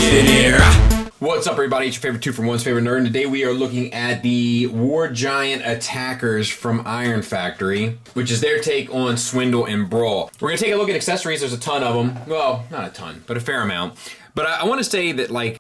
get in here. What's up, everybody? It's your favorite 2 from 1's favorite nerd, and today we are looking at the War Giant Attackers from Iron Factory, which is their take on Swindle and Brawl. We're going to take a look at accessories. There's a ton of them. Well, not a ton, but a fair amount. But I want to say that, like,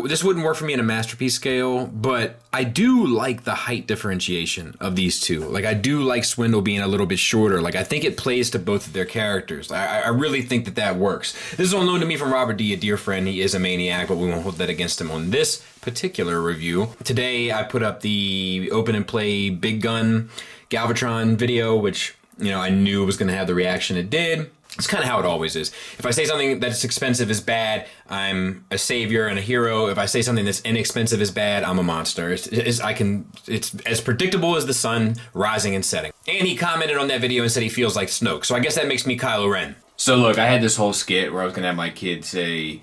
this wouldn't work for me in a masterpiece scale, but I do like the height differentiation of these two. Like, I do like Swindle being a little bit shorter. Like, I think it plays to both of their characters. I really think that that works. This is all known to me from Robert D., a dear friend. He is a maniac, but we won't hold that against him on this particular review. Today, I put up the open and play Big Gun Galvatron video, which, you know, I knew was going to have the reaction it did. It's kind of how it always is. If I say something that's expensive is bad, I'm a savior and a hero. If I say something that's inexpensive is bad, I'm a monster. It's as predictable as the sun rising and setting. And he commented on that video and said he feels like Snoke. So I guess that makes me Kylo Ren. So look, I had this whole skit where I was going to have my kid say,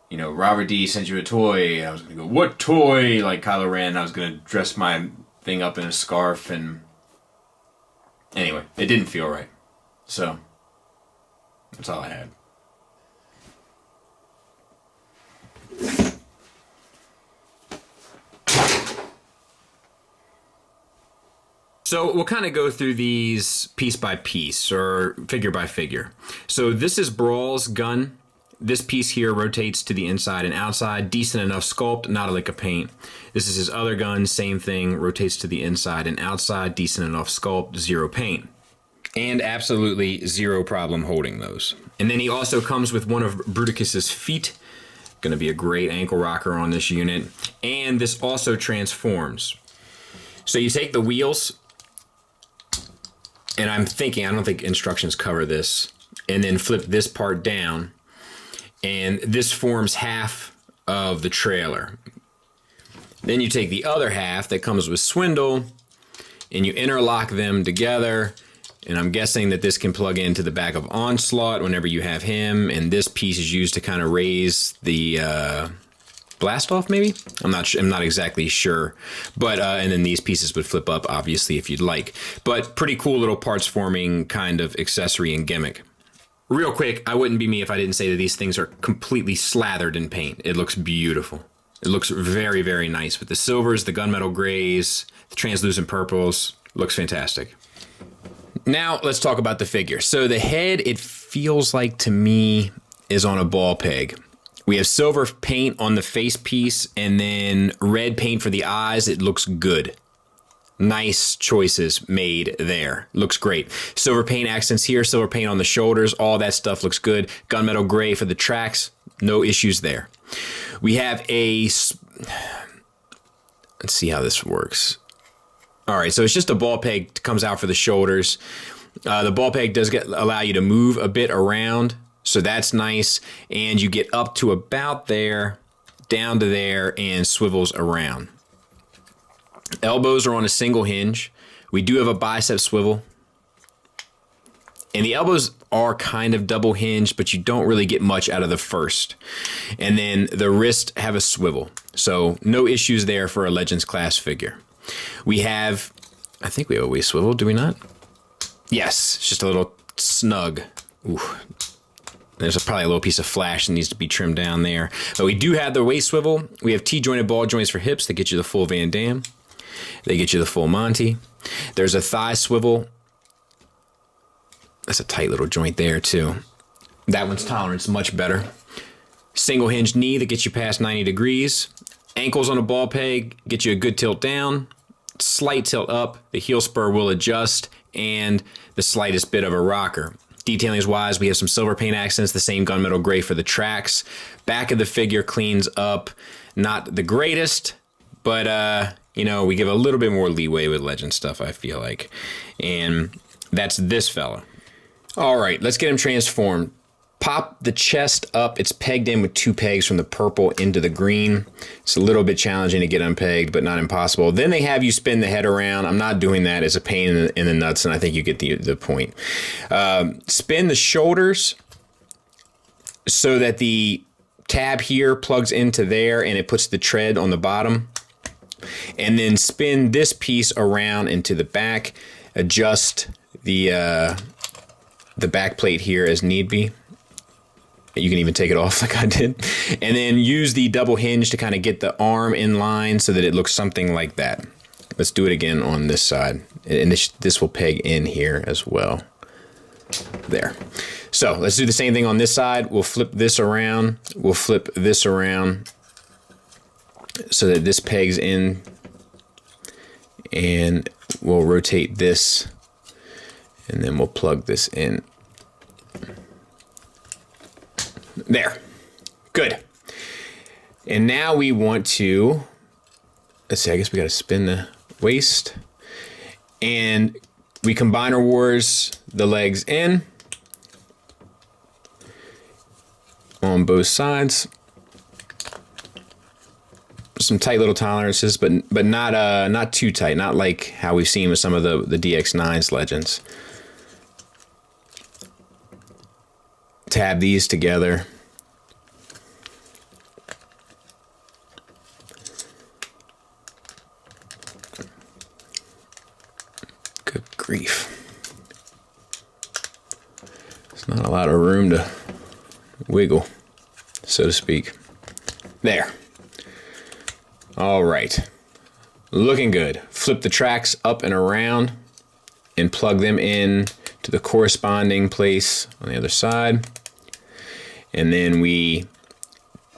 you know, Robert D. sent you a toy. And I was going to go, what toy? Like Kylo Ren. I was going to dress my thing up in a scarf. And anyway, it didn't feel right. So that's all I had. So we'll kind of go through these piece by piece or figure by figure. So this is Brawls Gun. This piece here rotates to the inside and outside. Decent enough sculpt, not a lick of paint. This is his other gun, same thing, rotates to the inside and outside. Decent enough sculpt, zero paint. And absolutely zero problem holding those. And then he also comes with one of Bruticus's feet. Gonna be a great ankle rocker on this unit. And this also transforms. So you take the wheels, and I don't think instructions cover this, and then flip this part down, and this forms half of the trailer. Then you take the other half that comes with Swindle, and you interlock them together. And I'm guessing that this can plug into the back of Onslaught whenever you have him. And this piece is used to kind of raise the blast off, maybe? I'm not exactly sure. But and then these pieces would flip up, obviously, if you'd like. But pretty cool little parts forming kind of accessory and gimmick. Real quick, I wouldn't be me if I didn't say that these things are completely slathered in paint. It looks beautiful. It looks very, very nice with the silvers, the gunmetal grays, the translucent purples. Looks fantastic. Now, let's talk about the figure. So the head, it feels like to me, is on a ball peg. We have silver paint on the face piece and then red paint for the eyes. It looks good. Nice choices made there. Looks great. Silver paint accents here, silver paint on the shoulders. All that stuff looks good. Gunmetal gray for the tracks. No issues there. We have a... Let's see how this works. All right, so it's just a ball peg comes out for the shoulders. The ball peg does allow you to move a bit around, so that's nice. And you get up to about there, down to there, and swivels around. Elbows are on a single hinge. We do have a bicep swivel. And the elbows are kind of double hinged, but you don't really get much out of the first. And then the wrists have a swivel. So no issues there for a Legends class figure. We have, I think we have a waist swivel, do we not? Yes, it's just a little snug. Ooh. There's probably a little piece of flash that needs to be trimmed down there. But we do have the waist swivel. We have T-jointed ball joints for hips that get you the full Van Damme. They get you the full Monty. There's a thigh swivel. That's a tight little joint there too. That one's tolerance, much better. Single hinge knee that gets you past 90 degrees. Ankles on a ball peg, get you a good tilt down, slight tilt up, the heel spur will adjust, and the slightest bit of a rocker. Detailings wise, we have some silver paint accents, the same gunmetal gray for the tracks. Back of the figure cleans up, not the greatest, but you know, we give a little bit more leeway with Legend stuff, I feel like. And that's this fella. All right, let's get him transformed. Pop the chest up. It's pegged in with 2 pegs from the purple into the green. It's a little bit challenging to get unpegged, but not impossible. Then they have you spin the head around. I'm not doing that. It's a pain in the nuts, and I think you get the point. Spin the shoulders so that the tab here plugs into there, and it puts the tread on the bottom. And then spin this piece around into the back. Adjust the back plate here as need be. You can even take it off like I did. And then use the double hinge to kind of get the arm in line so that it looks something like that. Let's do it again on this side. And this will peg in here as well. There. So let's do the same thing on this side. We'll flip this around. We'll flip this around so that this pegs in. And we'll rotate this. And then we'll plug this in. There. Good. And now we want to, let's see, I guess we got to spin the waist. And we combiner wars the legs in on both sides. Some tight little tolerances, but not too tight, not like how we've seen with some of the DX9's legends. Tab these together. Good grief. There's not a lot of room to wiggle, so to speak. There. All right. Looking good. Flip the tracks up and around and plug them in to the corresponding place on the other side. And then we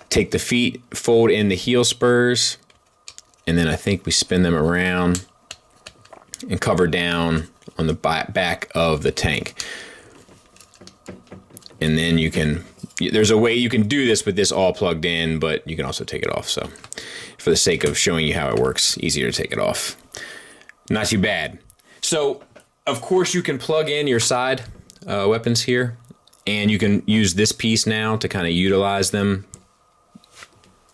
take the feet, fold in the heel spurs, and then I think we spin them around and cover down on the back of the tank. And then you can, there's a way you can do this with this all plugged in, but you can also take it off. So for the sake of showing you how it works, easier to take it off. Not too bad. So of course you can plug in your side weapons here, and you can use this piece now to kind of utilize them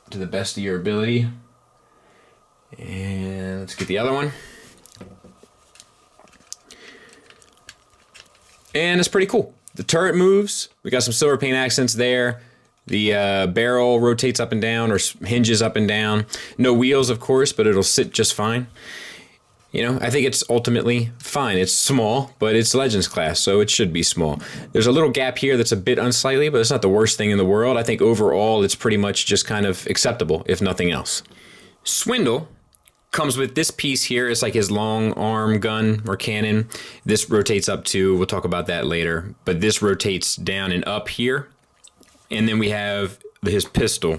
to the best of your ability. And let's get the other one. And it's pretty cool. The turret moves. We got some silver paint accents there. The barrel rotates up and down, or hinges up and down. No wheels, of course, but it'll sit just fine. You know, I think it's ultimately fine. It's small, but it's Legends class, so it should be small. There's a little gap here that's a bit unsightly, but it's not the worst thing in the world. I think overall it's pretty much just kind of acceptable, if nothing else. Swindle comes with this piece here. It's like his long arm gun or cannon. This rotates up too. We'll talk about that later. But this rotates down and up here. And then we have his pistol.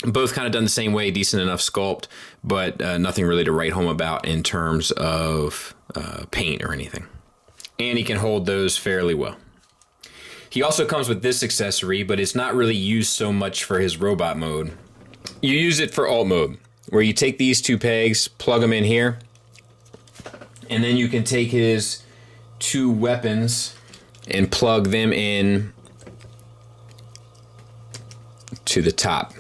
Both kind of done the same way, decent enough sculpt, but nothing really to write home about in terms of paint or anything. And he can hold those fairly well. He also comes with this accessory, but it's not really used so much for his robot mode. You use it for alt mode, where you take these two pegs, plug them in here, and then you can take his two weapons and plug them in to the top.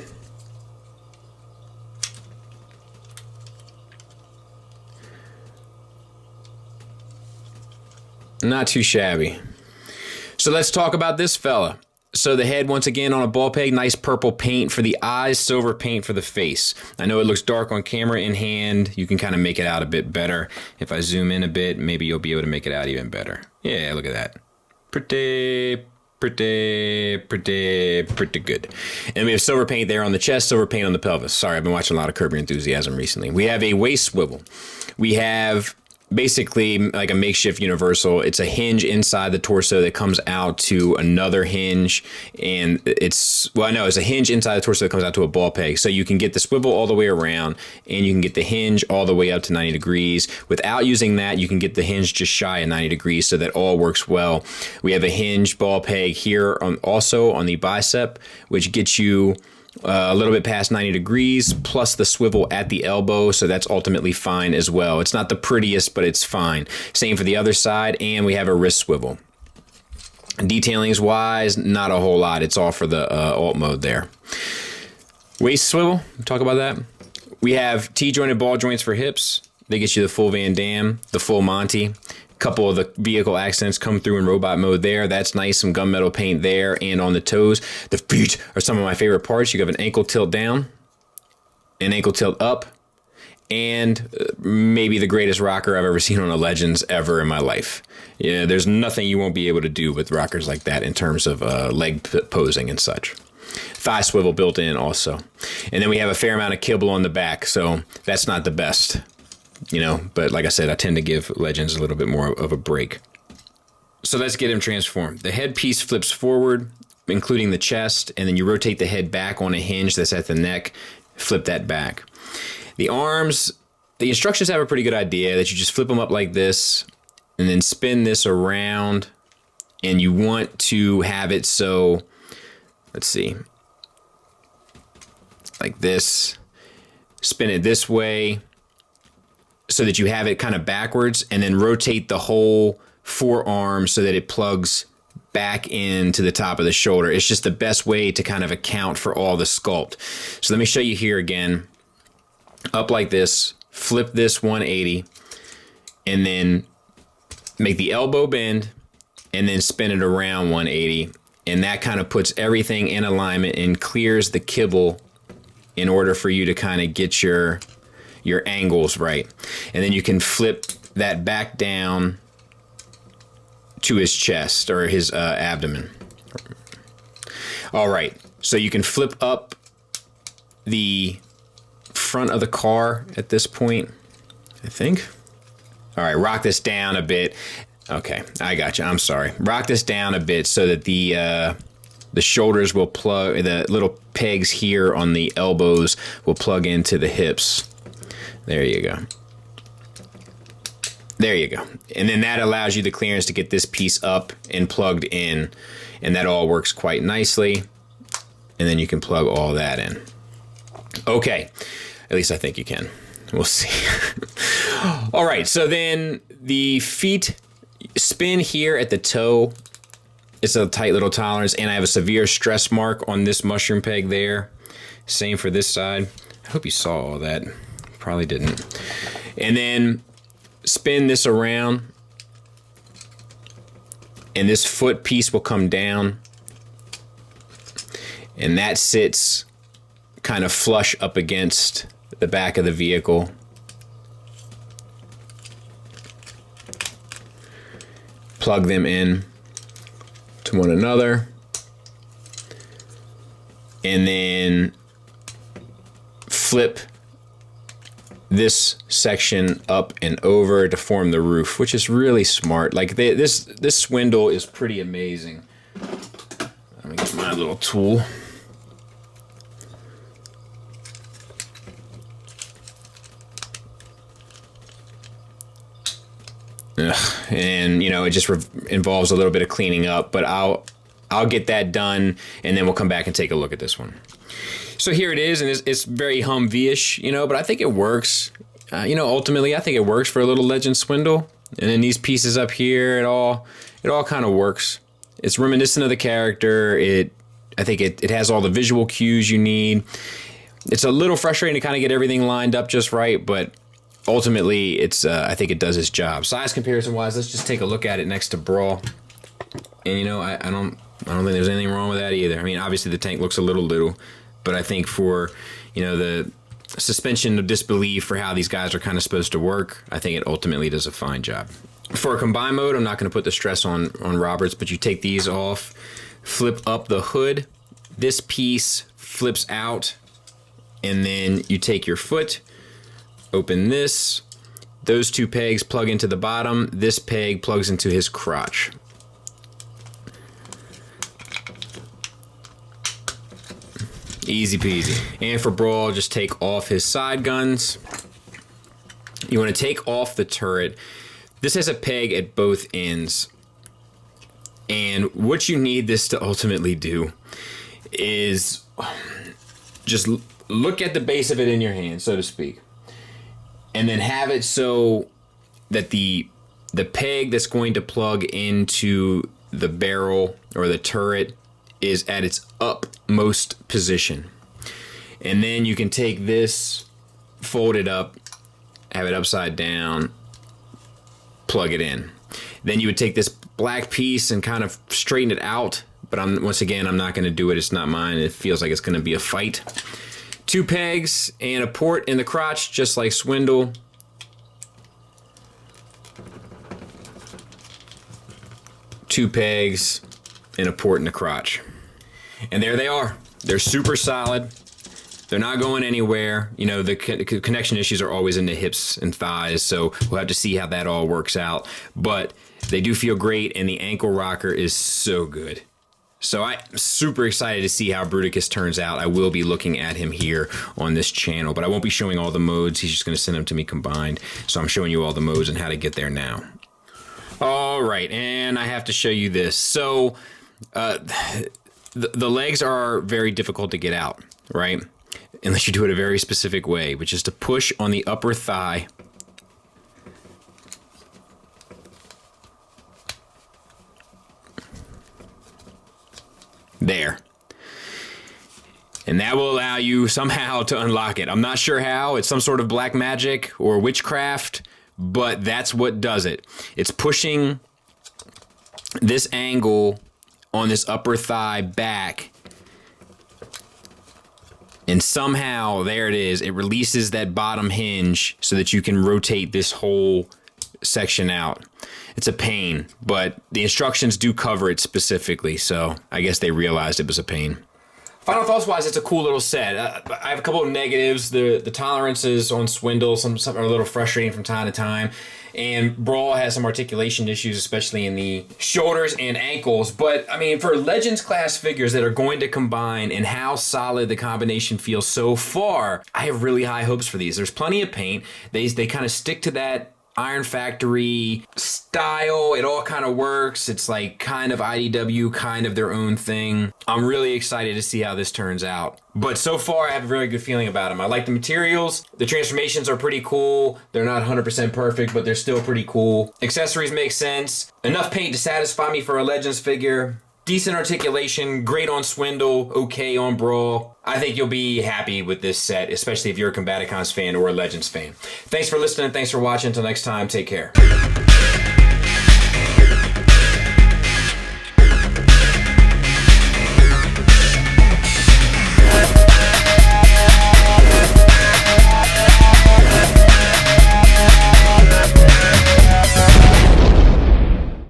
Not too shabby. So let's talk about this fella. So the head, once again, on a ball peg, nice purple paint for the eyes, silver paint for the face. I know it looks dark on camera. In hand, you can kind of make it out a bit better. If I zoom in a bit, maybe you'll be able to make it out even better. Yeah, look at that. Pretty good. And we have silver paint there on the chest, silver paint on the pelvis. Sorry, I've been watching a lot of Curb Your Enthusiasm recently. We have a waist swivel. We have basically like a makeshift universal. It's a hinge inside the torso that comes out to another hinge, and it's a hinge inside the torso that comes out to a ball peg. So you can get the swivel all the way around, and you can get the hinge all the way up to 90 degrees. Without using that, you can get the hinge just shy of 90 degrees, so that all works well. We have a hinge ball peg here also on the bicep, which gets you a little bit past 90 degrees, plus the swivel at the elbow, so that's ultimately fine as well. It's not the prettiest, but it's fine. Same for the other side, and we have a wrist swivel. Detailings wise, not a whole lot. It's all for the alt mode there. Waist swivel, talk about that. We have T-jointed ball joints for hips. They get you the full Van Damme, the full Monty. Couple of the vehicle accents come through in robot mode there. That's nice. Some gunmetal paint there and on the toes. The feet are some of my favorite parts. You have an ankle tilt down, an ankle tilt up, and maybe the greatest rocker I've ever seen on a Legends ever in my life. Yeah, there's nothing you won't be able to do with rockers like that in terms of leg posing and such. Thigh swivel built in also. And then we have a fair amount of kibble on the back, so that's not the best, you know, but like I said, I tend to give Legends a little bit more of a break. So let's get him transformed. The headpiece flips forward, including the chest, and then you rotate the head back on a hinge that's at the neck, flip that back. The arms, the instructions have a pretty good idea that you just flip them up like this and then spin this around, and you want to have it so, let's see, like this, spin it this way so that you have it kind of backwards, and then rotate the whole forearm so that it plugs back into the top of the shoulder. It's just the best way to kind of account for all the sculpt. So let me show you here again. Up like this, flip this 180, and then make the elbow bend, and then spin it around 180. And that kind of puts everything in alignment and clears the kibble in order for you to kind of get your angles right. And then you can flip that back down to his chest or his abdomen. All right, so you can flip up the front of the car at this point, I think. All right, rock this down a bit. Okay, I got you. I'm sorry. Rock this down a bit so that the shoulders will plug, the little pegs here on the elbows will plug into the hips. There you go. There you go. And then that allows you the clearance to get this piece up and plugged in. And that all works quite nicely. And then you can plug all that in. Okay. At least I think you can. We'll see. All right. So then the feet spin here at the toe. It's a tight little tolerance. And I have a severe stress mark on this mushroom peg there. Same for this side. I hope you saw all that. Probably didn't. And then spin this around, and this foot piece will come down, and that sits kind of flush up against the back of the vehicle. Plug them in to one another, and then flip this section up and over to form the roof, which is really smart. Like this Swindle is pretty amazing. Let me get my little tool. And you know, it just involves a little bit of cleaning up, but I'll get that done, and then we'll come back and take a look at this one. So here it is, and it's very Humvee-ish, you know, but I think it works. You know, ultimately, I think it works for a little Legend Swindle. And then these pieces up here, it all kind of works. It's reminiscent of the character. I think it has all the visual cues you need. It's a little frustrating to kind of get everything lined up just right, but ultimately, I think it does its job. Size comparison-wise, let's just take a look at it next to Brawl. And you know, I don't think there's anything wrong with that either. I mean, obviously the tank looks a little. But I think for, you know, the suspension of disbelief for how these guys are kind of supposed to work, I think it ultimately does a fine job. For a combine mode, I'm not going to put the stress on Roberts, but you take these off, flip up the hood. This piece flips out, and then you take your foot, open this. Those two pegs plug into the bottom. This peg plugs into his crotch. Easy peasy. And for Brawl, just take off his side guns. You want to take off the turret. This has a peg at both ends. And what you need this to ultimately do is just look at the base of it in your hand, so to speak. And then have it so that the peg that's going to plug into the barrel or the turret is at its upmost position. And then you can take this, fold it up, have it upside down, plug it in. Then you would take this black piece and kind of straighten it out, but once again, I'm not going to do it. It's not mine. It feels like it's going to be a fight. 2 pegs and a port in the crotch, just like Swindle. Two pegs and a port in the crotch. And there they are. They're super solid. They're not going anywhere. You know, the connection issues are always in the hips and thighs, so we'll have to see how that all works out. But they do feel great, and the ankle rocker is so good. So I'm super excited to see how Bruticus turns out. I will be looking at him here on this channel, but I won't be showing all the modes. He's just going to send them to me combined. So I'm showing you all the modes and how to get there now. All right, and I have to show you this. So the legs are very difficult to get out, right? Unless you do it a very specific way, which is to push on the upper thigh. There. And that will allow you somehow to unlock it. I'm not sure how. It's some sort of black magic or witchcraft, but that's what does it. It's pushing this angle on this upper thigh back, and somehow, there it is, it releases that bottom hinge so that you can rotate this whole section out. It's a pain, but the instructions do cover it specifically, so I guess they realized it was a pain. Final thoughts wise, it's a cool little set. I have a couple of negatives. The tolerances on Swindle, some are a little frustrating from time to time. And Brawl has some articulation issues, especially in the shoulders and ankles. But, I mean, for Legends class figures that are going to combine and how solid the combination feels so far, I have really high hopes for these. There's plenty of paint. They kind of stick to that Iron Factory style. It all kind of works. It's like kind of IDW, kind of their own thing. I'm really excited to see how this turns out. But so far, I have a very good feeling about them. I like the materials. The transformations are pretty cool. They're not 100% perfect, but they're still pretty cool. Accessories make sense. Enough paint to satisfy me for a Legends figure. Decent articulation, great on Swindle, okay on Brawl. I think you'll be happy with this set, especially if you're a Combaticons fan or a Legends fan. Thanks for listening, thanks for watching. Until next time, take care.